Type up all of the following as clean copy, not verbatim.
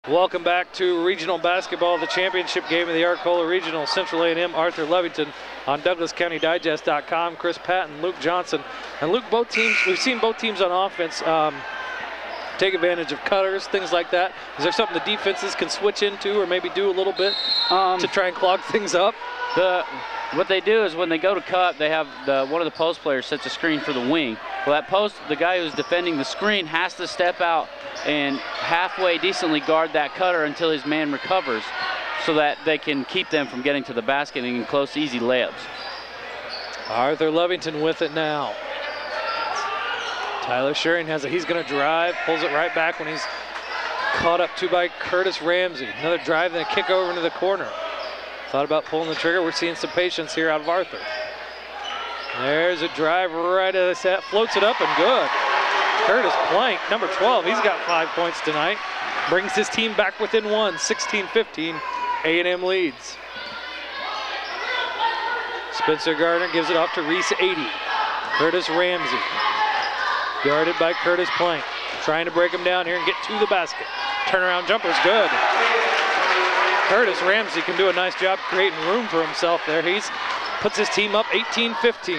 Welcome back to regional basketball, the championship game of the Arcola Regional. Central A&M, Arthur Levington on DouglasCountyDigest.com. Chris Patton, Luke Johnson. And Luke, both teams, we've seen both teams on offense take advantage of cutters, things like that. Is there something the defenses can switch into or maybe do a little bit to try and clog things up? What they do is when they go to cut, they have one of the post players sets a screen for the wing. Well, that post, the guy who's defending the screen has to step out and halfway decently guard that cutter until his man recovers so that they can keep them from getting to the basket and close, easy layups. Arthur Levington with it now. Tyler Schuring has it. He's going to drive, pulls it right back when he's caught up to by Curtis Ramsey. Another drive, then a kick over into the corner. Thought about pulling the trigger. We're seeing some patience here out of Arthur. There's a drive right at the set. Floats it up and good. Curtis Plank, number 12, he's got 5 points tonight. Brings his team back within one, 16-15. A&M leads. Spencer Gardner gives it off to Reese 80. Curtis Ramsey. Guarded by Curtis Plank. Trying to break him down here and get to the basket. Turnaround jumper's good. Curtis Ramsey can do a nice job creating room for himself there. He's puts his team up 18-15.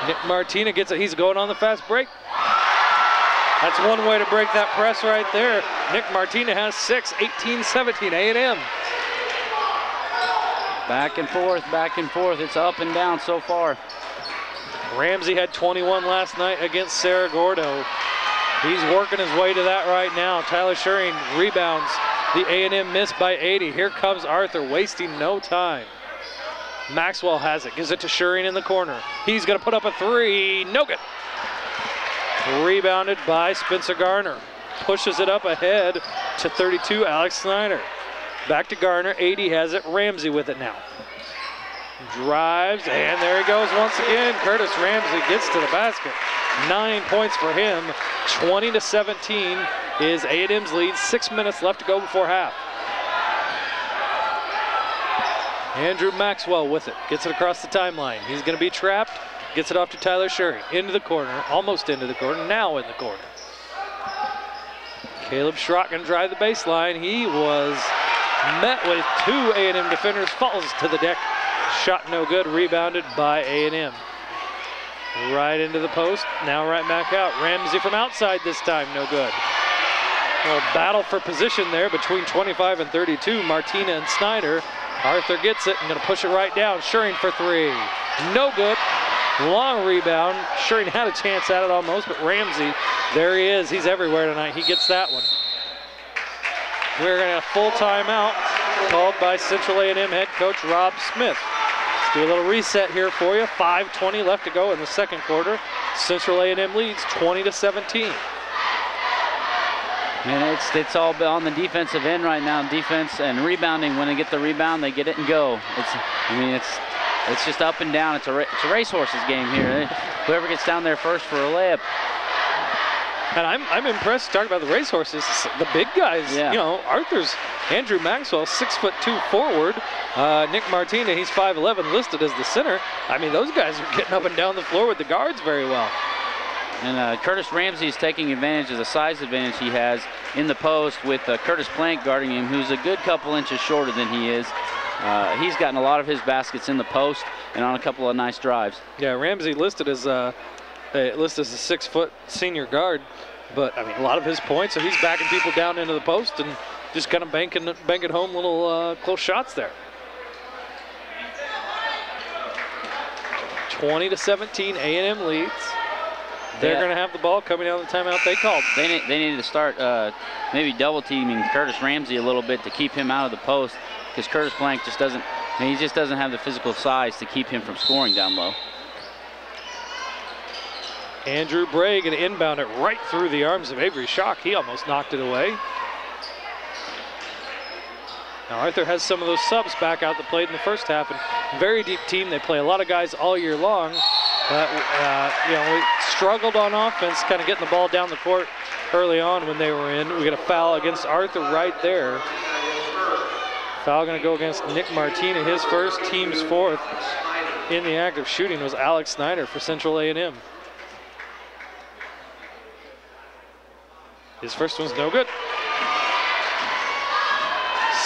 Nick Martina gets it. He's going on the fast break. That's one way to break that press right there. Nick Martina has 6, 18-17, A&M. Back and forth, back and forth. It's up and down so far. Ramsey had 21 last night against Cerro Gordo. He's working his way to that right now. Tyler Schuring rebounds the A&M miss by 80. Here comes Arthur, wasting no time. Maxwell has it, gives it to Schuring in the corner. He's gonna put up a three, no good. Rebounded by Spencer Garner. Pushes it up ahead to 32, Alex Snyder. Back to Garner, 80 has it, Ramsey with it now. Drives, and there he goes once again. Curtis Ramsey gets to the basket. 9 points for him, 20-17 is A&M's lead. 6 minutes left to go before half. Andrew Maxwell with it, gets it across the timeline. He's gonna be trapped, gets it off to Tyler Schuring. Into the corner, almost into the corner, now in the corner. Caleb Schrott gonna drive the baseline. He was met with 2 A&M defenders, falls to the deck. Shot no good, rebounded by A&M. Right into the post, now right back out. Ramsey from outside this time, no good. Well, battle for position there between 25 and 32, Martina and Snyder. Arthur gets it and gonna push it right down. Schuring for 3, no good. Long rebound. Schuring had a chance at it almost, but Ramsey, there he is. He's everywhere tonight. He gets that one. We're gonna have a full timeout called by Central A&M head coach Rob Smith. Let's do a little reset here for you. 5:20 left to go in the second quarter. Central A&M leads 20-17. And it's all on the defensive end right now. Defense and rebounding. When they get the rebound, they get it and go. It's just up and down. It's a racehorse's game here. Whoever gets down there first for a layup. And I'm impressed, talking about the racehorses, the big guys. Yeah. You know, Arthur's Andrew Maxwell, 6'2" forward. Nick Martina, he's 5'11", listed as the center. I mean, those guys are getting up and down the floor with the guards very well. And Curtis Ramsey is taking advantage of the size advantage he has in the post with Curtis Plank guarding him, who's a good couple inches shorter than he is. He's gotten a lot of his baskets in the post and on a couple of nice drives. Yeah, Ramsey listed as a 6-foot senior guard, but I mean a lot of his points, so he's backing people down into the post and just kind of banking home little close shots there. 20-17, A&M leads. They're going to have the ball coming out of the timeout they called. They needed to start maybe double teaming Curtis Ramsey a little bit to keep him out of the post, because Curtis Plank just doesn't have the physical size to keep him from scoring down low. Andrew Bray going to inbound it right through the arms of Avery Schock. He almost knocked it away. Now Arthur has some of those subs back out that played in the first half, and very deep team. They play a lot of guys all year long. But, we struggled on offense, kind of getting the ball down the court early on when they were in. We got a foul against Arthur right there. Foul going to go against Nick Martina, his first, team's 4th. In the act of shooting was Alex Snyder for Central A&M. His first one's no good.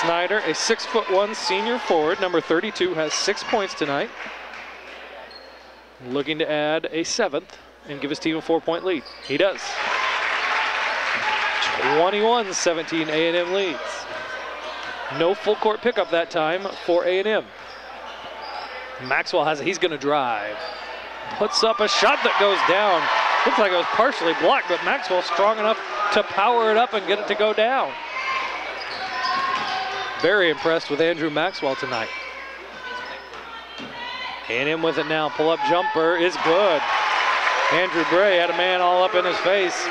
Snyder, a 6'1" senior forward, number 32, has 6 points tonight. Looking to add a 7th and give his team a 4-point lead. He does. 21-17, A&M leads. No full court pickup that time for A&M. Maxwell has it, he's gonna drive. Puts up a shot that goes down. Looks like it was partially blocked, but Maxwell strong enough to power it up and get it to go down. Very impressed with Andrew Maxwell tonight. A&M with it now, pull-up jumper is good. Andrew Bray had a man all up in his face.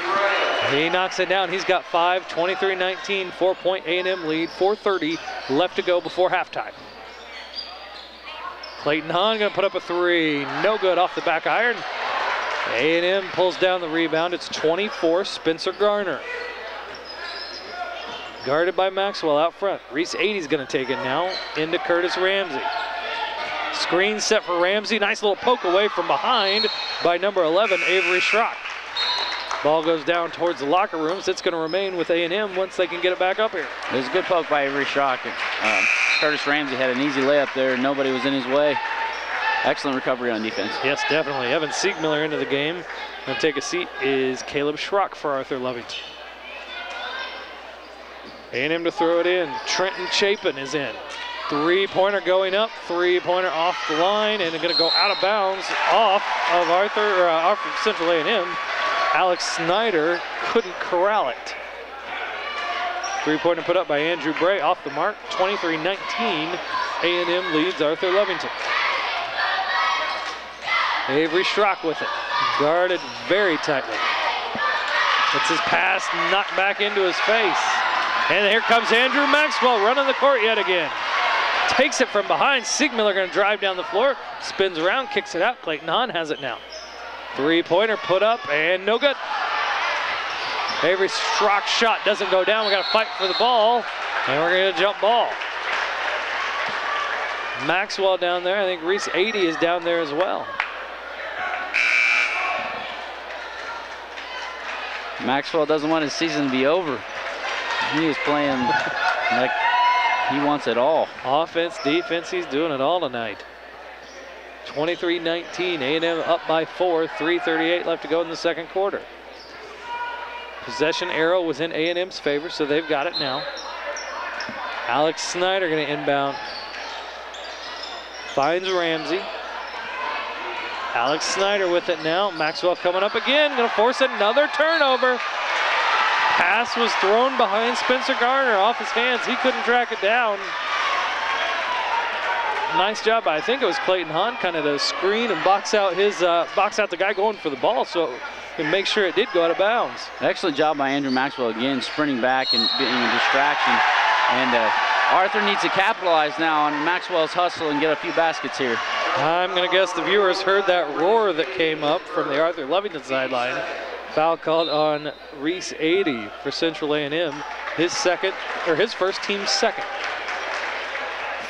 He knocks it down, he's got 5, 23-19, 4-point A&M lead, 4:30 left to go before halftime. Clayton Hahn gonna put up a 3, no good off the back iron. A&M pulls down the rebound, it's 24, Spencer Garner. Guarded by Maxwell out front. Reese 80's gonna take it now into Curtis Ramsey. Screen set for Ramsey, nice little poke away from behind by number 11, Avery Schrock. Ball goes down towards the locker rooms. It's gonna remain with A&M once they can get it back up here. It was a good poke by Avery Schrock. Curtis Ramsey had an easy layup there. Nobody was in his way. Excellent recovery on defense. Yes, definitely. Evan Siegmiller into the game. Gonna take a seat is Caleb Schrock for Arthur Lovington. A&M to throw it in. Trenton Chapin is in. 3-pointer going up, 3-pointer off the line, and gonna go out of bounds off of Central A&M. Alex Snyder couldn't corral it. 3-pointer put up by Andrew Bray off the mark. 23-19, A&M leads Arthur Lovington. Avery Schrock with it, guarded very tightly. It's his pass knocked back into his face. And here comes Andrew Maxwell running the court yet again. Takes it from behind. Siegmiller gonna drive down the floor, spins around, kicks it out. Clayton Hahn has it now. 3-pointer put up and no good. Avery Schrock's shot doesn't go down. We gotta fight for the ball, and we're gonna get a jump ball. Maxwell down there. I think Reese 80 is down there as well. Maxwell doesn't want his season to be over. He is playing like he wants it all. Offense, defense, he's doing it all tonight. 23-19, A&M up by 4, 3:38 left to go in the second quarter. Possession arrow was in A&M's favor, so they've got it now. Alex Snyder gonna inbound. Finds Ramsey. Alex Snyder with it now. Maxwell coming up again, gonna force another turnover. Pass was thrown behind Spencer Garner off his hands. He couldn't track it down. Nice job by, I think it was Clayton Hahn, kind of to screen and box out the guy going for the ball, so and make sure it did go out of bounds. Excellent job by Andrew Maxwell again, sprinting back and being a distraction. And Arthur needs to capitalize now on Maxwell's hustle and get a few baskets here. I'm gonna guess the viewers heard that roar that came up from the Arthur Lovington sideline. Foul called on Reese 80 for Central A&M, his first team's second.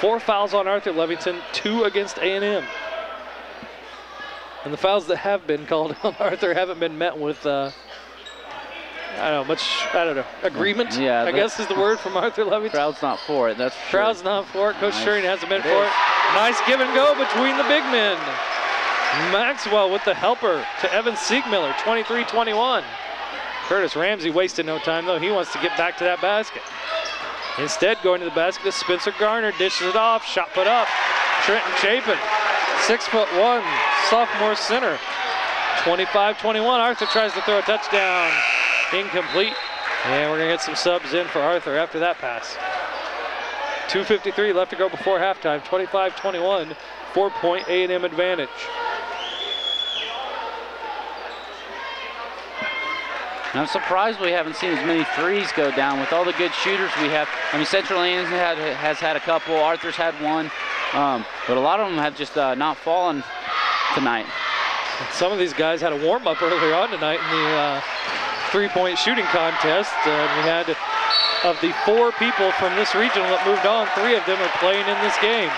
4 fouls on Arthur Lovington, 2 against A&M. And the fouls that have been called on Arthur haven't been met with, agreement, yeah, I guess is the word from Arthur Lovington. Crowd's not for it, that's for sure. Crowd's not for it. Coach Schering hasn't been for it. Nice give and go between the big men. Maxwell with the helper to Evan Siegmiller, 23-21. Curtis Ramsey wasted no time, though. He wants to get back to that basket. Instead, going to the basket is Spencer Garner, dishes it off, shot put up. Trenton Chapin, 6'1", sophomore center. 25-21, Arthur tries to throw a touchdown. Incomplete, and we're gonna get some subs in for Arthur after that pass. 2:53 left to go before halftime, 25-21, 4-point A&M advantage. I'm surprised we haven't seen as many threes go down with all the good shooters we have. I mean, Central A&M has had a couple, Arthur's had one, but a lot of them have just not fallen tonight. Some of these guys had a warm-up earlier on tonight in the three-point shooting contest. We had, of the 4 people from this regional that moved on, 3 of them are playing in this game.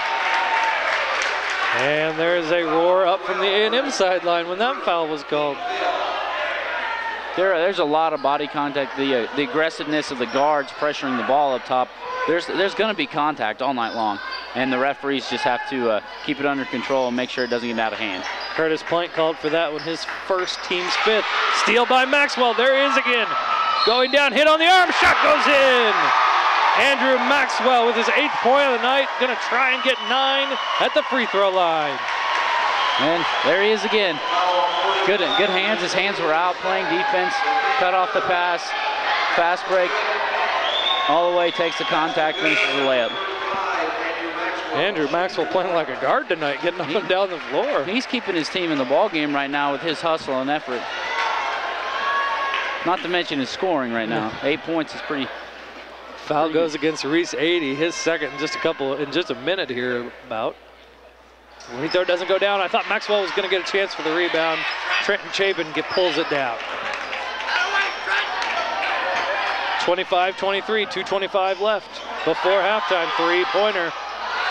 And there's a roar up from the A&M sideline when that foul was called. there's a lot of body contact. The aggressiveness of the guards pressuring the ball up top. There's going to be contact all night long, and the referees just have to keep it under control and make sure it doesn't get out of hand. Curtis Plank called for that one, his first, team's 5th. Steal by Maxwell, there he is again. Going down, hit on the arm, shot goes in. Andrew Maxwell with his 8th point of the night, gonna try and get 9 at the free throw line. And there he is again. Good hands, his hands were out playing defense, cut off the pass, fast break, all the way, takes the contact, finishes the layup. Andrew Maxwell playing like a guard tonight, getting up and down the floor. He's keeping his team in the ball game right now with his hustle and effort. Not to mention his scoring right now. 8 points is pretty. Foul goes against Reese 80, his second in just a minute here about. Free throw doesn't go down. I thought Maxwell was going to get a chance for the rebound. Trenton Chapin pulls it down. 25-23, 2:25 left before halftime. 3-pointer,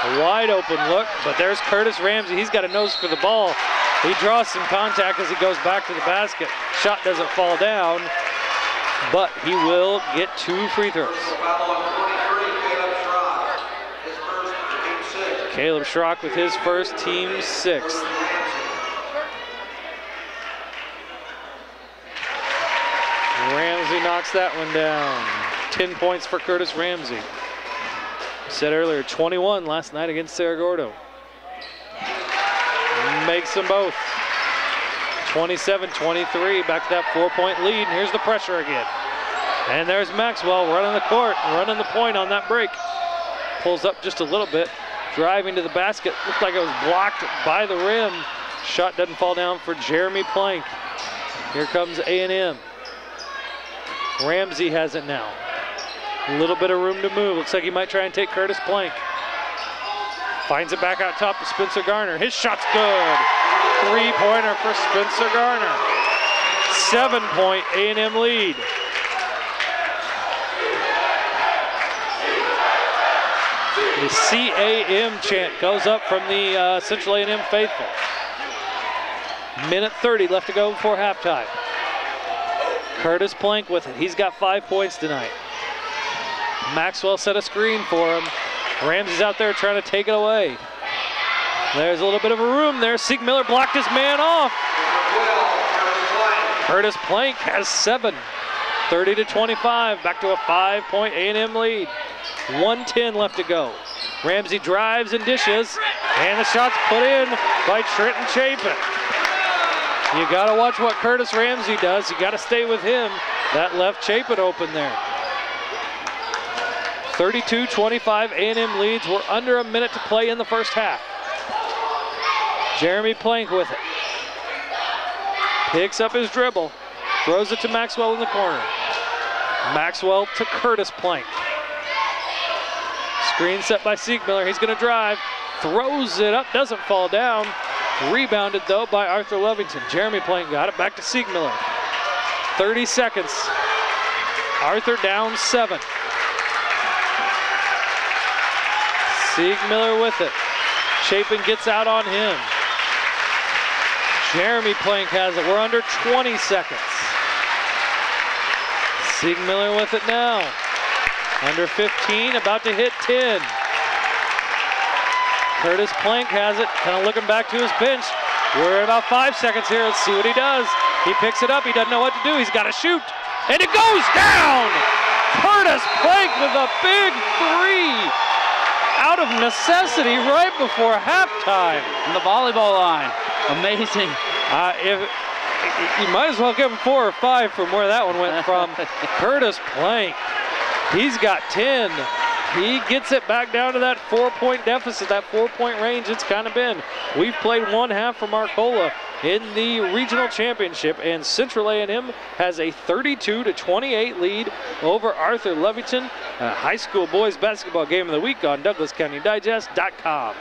a wide open look, but there's Curtis Ramsey. He's got a nose for the ball. He draws some contact as he goes back to the basket. Shot doesn't fall down, but he will get 2 free throws. Caleb Schrock with his first, team 6th. Ramsey knocks that one down. 10 points for Curtis Ramsey. Said earlier, 21 last night against Cerro Gordo. Makes them both. 27-23, back to that 4-point lead, and here's the pressure again. And there's Maxwell running the court, running the point on that break. Pulls up just a little bit, driving to the basket. Looked like it was blocked by the rim. Shot doesn't fall down for Jeremy Plank. Here comes A&M. Ramsey has it now. A little bit of room to move. Looks like he might try and take Curtis Plank. Finds it back out top to Spencer Garner. His shot's good. 3-pointer for Spencer Garner. 7-point A&M lead. The CAM chant goes up from the Central A&M faithful. Minute 30 left to go before halftime. Curtis Plank with it. He's got 5 points tonight. Maxwell set a screen for him. Ramsey's out there trying to take it away. There's a little bit of a room there. Sieg Miller blocked his man off. Curtis Plank has 7. 30-25, back to a 5-point A&M lead. 1:10 left to go. Ramsey drives and dishes, and the shot's put in by Trenton Chapin. You gotta watch what Curtis Ramsey does. You gotta stay with him. That left Chapin open there. 32-25 A&M leads. We're under a minute to play in the first half. Jeremy Plank with it. Picks up his dribble. Throws it to Maxwell in the corner. Maxwell to Curtis Plank. Screen set by Sieg Miller. He's gonna drive. Throws it up, doesn't fall down. Rebounded though by Arthur Lovington. Jeremy Plank got it back to Sieg Miller. 30 seconds. Arthur down 7. Sieg Miller with it. Chapin gets out on him. Jeremy Plank has it. We're under 20 seconds. Sieg Miller with it now. Under 15, about to hit 10. Curtis Plank has it, kind of looking back to his bench. We're at about 5 seconds here. Let's see what he does. He picks it up. He doesn't know what to do. He's got to shoot. And it goes down! Curtis Plank with a big 3 out of necessity right before halftime. On the volleyball line. Amazing. You might as well give him 4 or 5 from where that one went from. Curtis Plank. He's got 10. He gets it back down to that 4-point deficit, that 4-point range it's kind of been. We've played one half from Arcola in the regional championship, and Central A&M has a 32-28 lead over Arthur Lovington. High school boys basketball game of the week on DouglasCountyDigest.com.